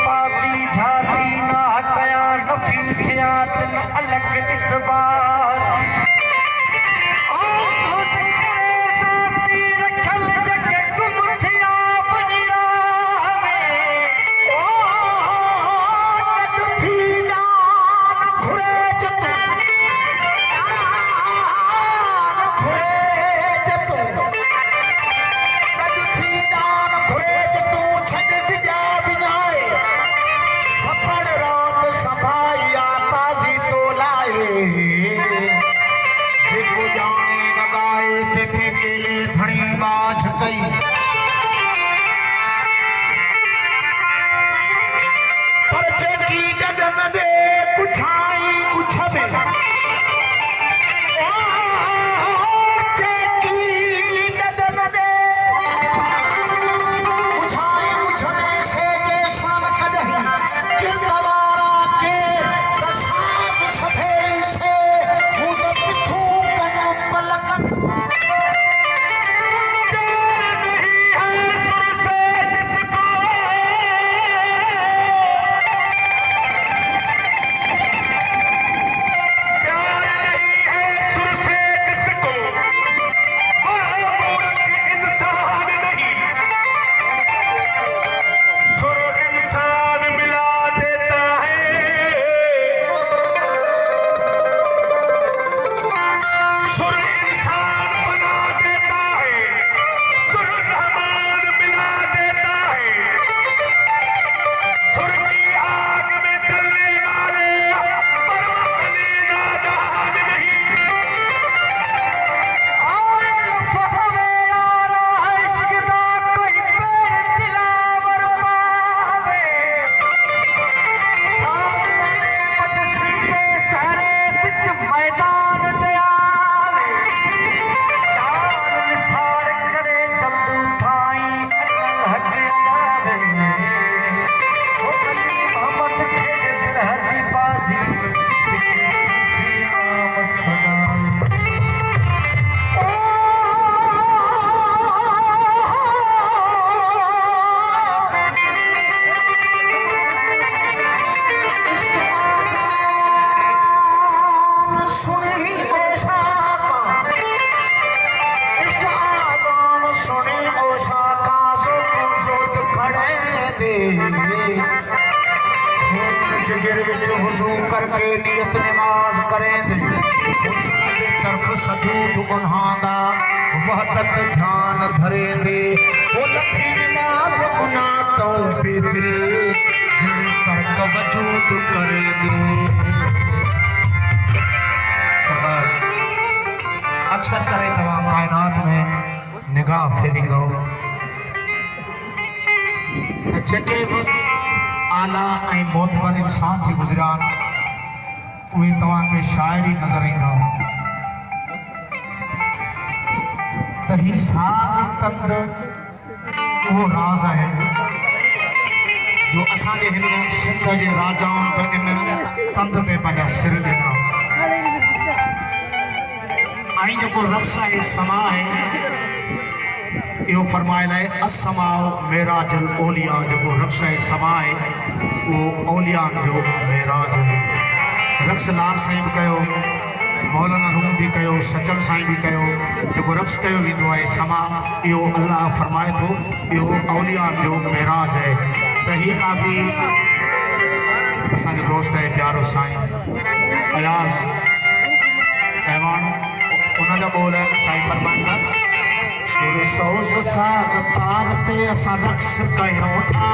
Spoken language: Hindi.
पाती झाती ना कया नफी थियात न अलग इस बात करके नियत नमाज करें दे उसकी तरफ सजूद गुनाहदा वहदत ध्यान धरे दे वो लखी नमाज गुना तो पे दिल तर्क वजूद करे दे। अक्सर करे तमाम कायनात में निगाह फेरी दो जेके आला ऐं मोतबर इंसान थी गुजरान उहे तव्हां खे शाइरी नज़र ईंदा त ही साज़ तंद उहो राज़ आहे जो असांजे हिन सिंध जे राजाउनि पे इन तंद ते पंहिंजा सिर ॾिना ऐं जेको रक़्स आहे समा आहे इहो फरमायल आहे असमाओ मेराजुल ओलिया जेको रक़्स आहे समा आहे उहो औलियान जो मेराज आहे। रक़्स लाल साईं बि कयो मौलाना रूम भी कयो सचल साईं भी कयो जेको रक़्स कयो वेंदो आहे समा इहो अल्लाह फरमाए थो इहो औलियान जो मेराज आहे। त हीअ काफ़ी असांजो दोस्त आहे प्यारो साईं अयाज़ अहवान उनजा ॿोल साईं फरमाईंदा सुर सोज़ साज़ तार ते असां रक़्स कयूं था